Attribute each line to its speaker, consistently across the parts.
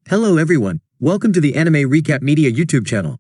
Speaker 1: Hello everyone, welcome to the Anime Recap Media YouTube channel.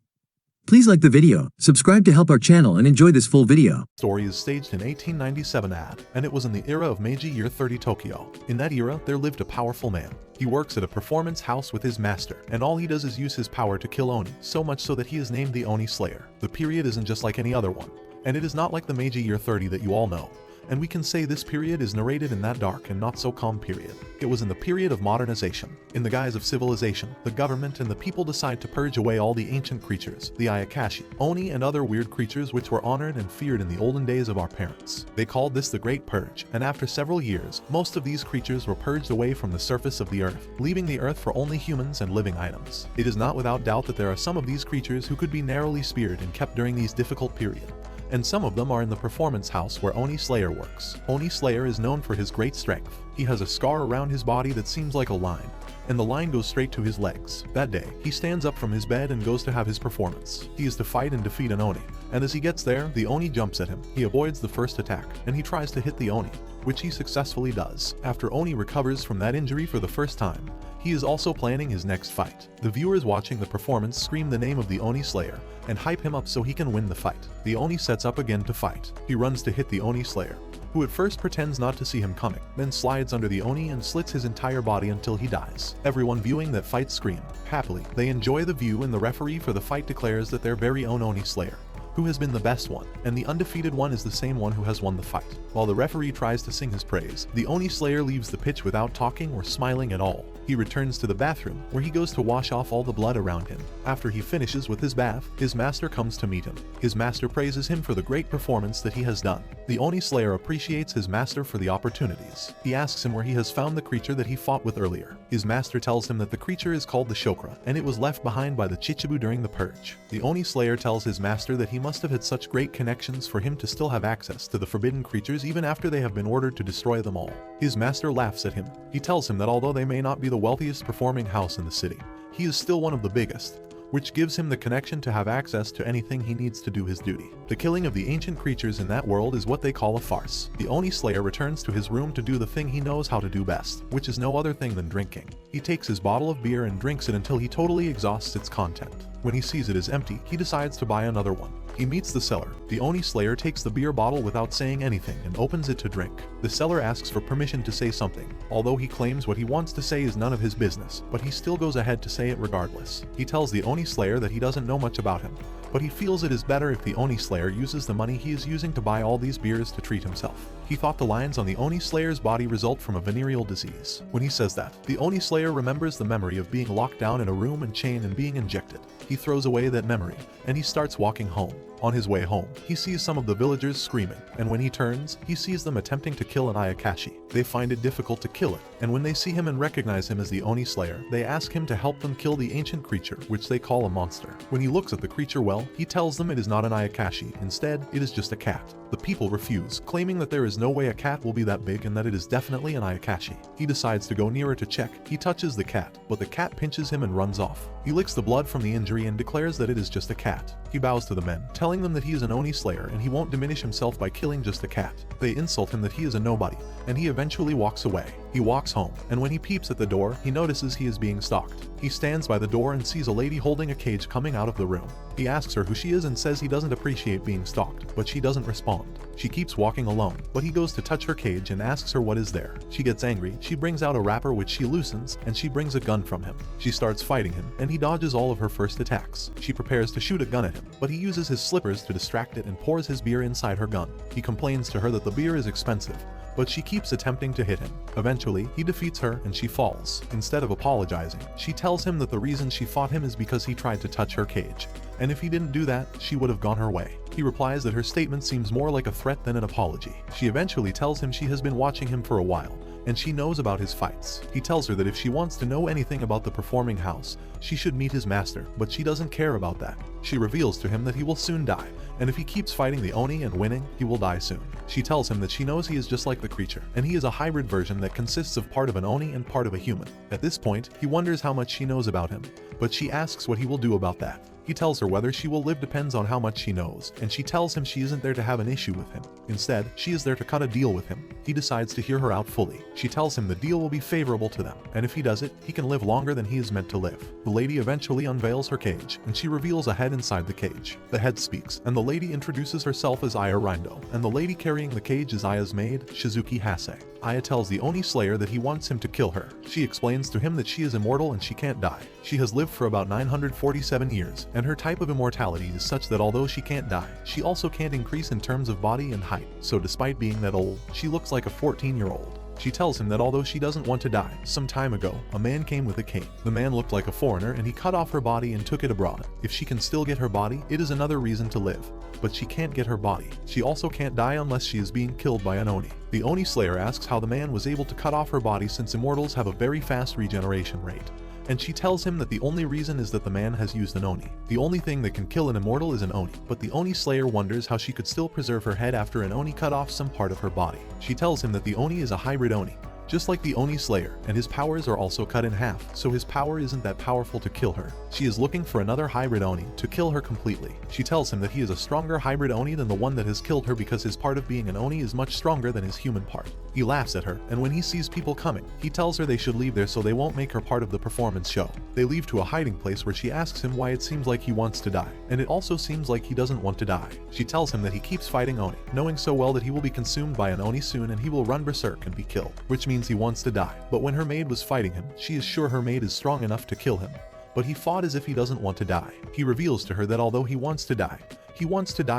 Speaker 1: Please like the video, subscribe to help our channel and enjoy this full video.
Speaker 2: Story is staged in 1897 and it was in the era of Meiji Year 30 Tokyo. In that era, there lived a powerful man. He works at a performance house with his master, and all he does is use his power to kill Oni, so much so that he is named the Oni Slayer. The period isn't just like any other one, and it is not like the Meiji Year 30 that you all know. And we can say this period is narrated in that dark and not so calm period. It was in the period of modernization. In the guise of civilization, the government and the people decide to purge away all the ancient creatures, the Ayakashi, Oni and other weird creatures which were honored and feared in the olden days of our parents. They called this the Great Purge, and after several years, most of these creatures were purged away from the surface of the earth, leaving the earth for only humans and living items. It is not without doubt that there are some of these creatures who could be narrowly speared and kept during these difficult periods. And some of them are in the performance house where Oni Slayer works. Oni Slayer is known for his great strength. He has a scar around his body that seems like a line, and the line goes straight to his legs. That day, he stands up from his bed and goes to have his performance. He is to fight and defeat an Oni, and as he gets there, the Oni jumps at him. He avoids the first attack, and he tries to hit the Oni, which he successfully does. After Oni recovers from that injury for the first time, he is also planning his next fight. The viewers watching the performance scream the name of the Oni Slayer and hype him up so he can win the fight. The Oni sets up again to fight. He runs to hit the Oni Slayer, who at first pretends not to see him coming, then slides under the Oni and slits his entire body until he dies. Everyone viewing that fight scream. Happily, they enjoy the view, and the referee for the fight declares that their very own Oni Slayer, who has been the best one, and the undefeated one is the same one who has won the fight. While the referee tries to sing his praise, the Oni Slayer leaves the pitch without talking or smiling at all. He returns to the bathroom, where he goes to wash off all the blood around him. After he finishes with his bath, his master comes to meet him. His master praises him for the great performance that he has done. The Oni Slayer appreciates his master for the opportunities. He asks him where he has found the creature that he fought with earlier. His master tells him that the creature is called the Chokra, and it was left behind by the Chichibu during the purge. The Oni Slayer tells his master that he must have had such great connections for him to still have access to the forbidden creatures even after they have been ordered to destroy them all. His master laughs at him. He tells him that although they may not be the wealthiest performing house in the city, he is still one of the biggest, which gives him the connection to have access to anything he needs to do his duty. The killing of the ancient creatures in that world is what they call a farce. The Oni Slayer returns to his room to do the thing he knows how to do best, which is no other thing than drinking. He takes his bottle of beer and drinks it until he totally exhausts its content. When he sees it is empty, he decides to buy another one. He meets the seller. The Oni Slayer takes the beer bottle without saying anything and opens it to drink. The seller asks for permission to say something, although he claims what he wants to say is none of his business, but he still goes ahead to say it regardless. He tells the Oni Slayer that he doesn't know much about him, but he feels it is better if the Oni Slayer uses the money he is using to buy all these beers to treat himself. He thought the lines on the Oni Slayer's body result from a venereal disease. When he says that, the Oni Slayer remembers the memory of being locked down in a room and chained and being injected. He throws away that memory, and he starts walking home. On his way home, he sees some of the villagers screaming, and when he turns, he sees them attempting to kill an Ayakashi. They find it difficult to kill it, and when they see him and recognize him as the Oni Slayer, they ask him to help them kill the ancient creature, which they call a monster. When he looks at the creature well, he tells them it is not an Ayakashi, instead, it is just a cat. The people refuse, claiming that there is no way a cat will be that big and that it is definitely an Ayakashi. He decides to go nearer to check. He touches the cat, but the cat pinches him and runs off. He licks the blood from the injury and declares that it is just a cat. He bows to the men, telling them that he is an Oni Slayer and he won't diminish himself by killing just a cat. They insult him that he is a nobody, and he eventually walks away. He walks home, and when he peeps at the door, he notices he is being stalked. He stands by the door and sees a lady holding a cage coming out of the room. He asks her who she is and says he doesn't appreciate being stalked, but she doesn't respond. She keeps walking alone, but he goes to touch her cage and asks her what is there. She gets angry, she brings out a wrapper which she loosens, and she brings a gun from him. She starts fighting him, and he dodges all of her first attacks. She prepares to shoot a gun at him, but he uses his slippers to distract it and pours his beer inside her gun. He complains to her that the beer is expensive, but she keeps attempting to hit him. Eventually, he defeats her and she falls. Instead of apologizing, she tells him that the reason she fought him is because he tried to touch her cage, and if he didn't do that, she would have gone her way. He replies that her statement seems more like a threat than an apology. She eventually tells him she has been watching him for a while, and she knows about his fights. He tells her that if she wants to know anything about the performing house, she should meet his master, but she doesn't care about that. She reveals to him that he will soon die, and if he keeps fighting the Oni and winning, he will die soon. She tells him that she knows he is just like the creature, and he is a hybrid version that consists of part of an Oni and part of a human. At this point, he wonders how much she knows about him, but she asks what he will do about that. He tells her whether she will live depends on how much she knows, and she tells him she isn't there to have an issue with him. Instead, she is there to cut a deal with him. He decides to hear her out fully. She tells him the deal will be favorable to them, and if he does it, he can live longer than he is meant to live. The lady eventually unveils her cage, and she reveals a head inside the cage. The head speaks, and the lady introduces herself as Aya Rindo, and the lady carrying the cage is Aya's maid, Shizuki Hase. Aya tells the Oni Slayer that he wants him to kill her. She explains to him that she is immortal and she can't die. She has lived for about 947 years, and her type of immortality is such that although she can't die, she also can't increase in terms of body and height. So despite being that old, she looks like a 14-year-old. She tells him that although she doesn't want to die, some time ago, a man came with a cane. The man looked like a foreigner and he cut off her body and took it abroad. If she can still get her body, it is another reason to live. But she can't get her body. She also can't die unless she is being killed by an Oni. The Oni Slayer asks how the man was able to cut off her body since immortals have a very fast regeneration rate. And she tells him that the only reason is that the man has used an Oni. The only thing that can kill an immortal is an Oni, but the Oni Slayer wonders how she could still preserve her head after an Oni cut off some part of her body. She tells him that the Oni is a hybrid Oni, just like the Oni Slayer, and his powers are also cut in half, so his power isn't that powerful to kill her. She is looking for another hybrid Oni to kill her completely. She tells him that he is a stronger hybrid Oni than the one that has killed her because his part of being an Oni is much stronger than his human part. He laughs at her, and when he sees people coming, he tells her they should leave there so they won't make her part of the performance show. They leave to a hiding place where she asks him why it seems like he wants to die, and it also seems like he doesn't want to die. She tells him that he keeps fighting Oni, knowing so well that he will be consumed by an Oni soon and he will run berserk and be killed, which means he wants to die. But when her maid was fighting him, she is sure her maid is strong enough to kill him. But he fought as if he doesn't want to die. He reveals to her that although he wants to die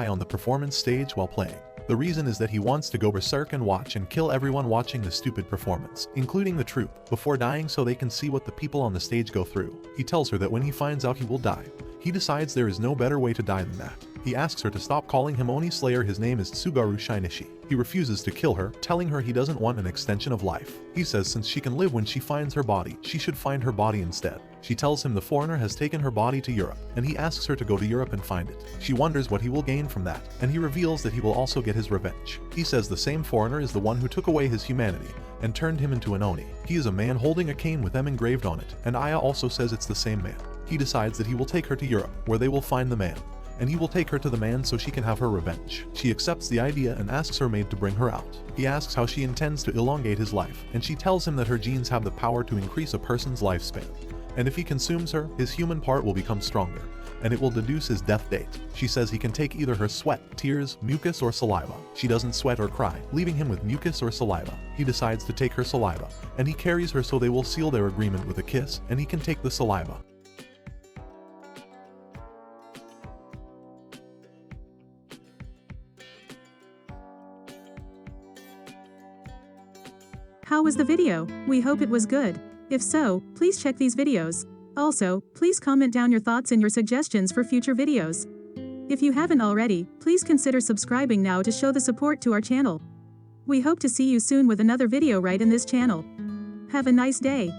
Speaker 2: on the performance stage while playing. The reason is that he wants to go berserk and watch and kill everyone watching the stupid performance, including the troupe, before dying so they can see what the people on the stage go through. He tells her that when he finds out he will die, he decides there is no better way to die than that. He asks her to stop calling him Oni Slayer. His name is Tsugaru Shinichi. He refuses to kill her, telling her he doesn't want an extension of life. He says since she can live when she finds her body, she should find her body instead. She tells him the foreigner has taken her body to Europe, and he asks her to go to Europe and find it. She wonders what he will gain from that, and he reveals that he will also get his revenge. He says the same foreigner is the one who took away his humanity and turned him into an Oni. He is a man holding a cane with M engraved on it, and Aya also says it's the same man. He decides that he will take her to Europe, where they will find the man, and he will take her to the man so she can have her revenge. She accepts the idea and asks her maid to bring her out. He asks how she intends to elongate his life, and she tells him that her genes have the power to increase a person's lifespan. And if he consumes her, his human part will become stronger, and it will deduce his death date. She says he can take either her sweat, tears, mucus, or saliva. She doesn't sweat or cry, leaving him with mucus or saliva. He decides to take her saliva, and he carries her so they will seal their agreement with a kiss, and he can take the saliva.
Speaker 3: How was the video? We hope it was good. If so, please check these videos. Also, please comment down your thoughts and your suggestions for future videos. If you haven't already, please consider subscribing now to show the support to our channel. We hope to see you soon with another video right in this channel. Have a nice day.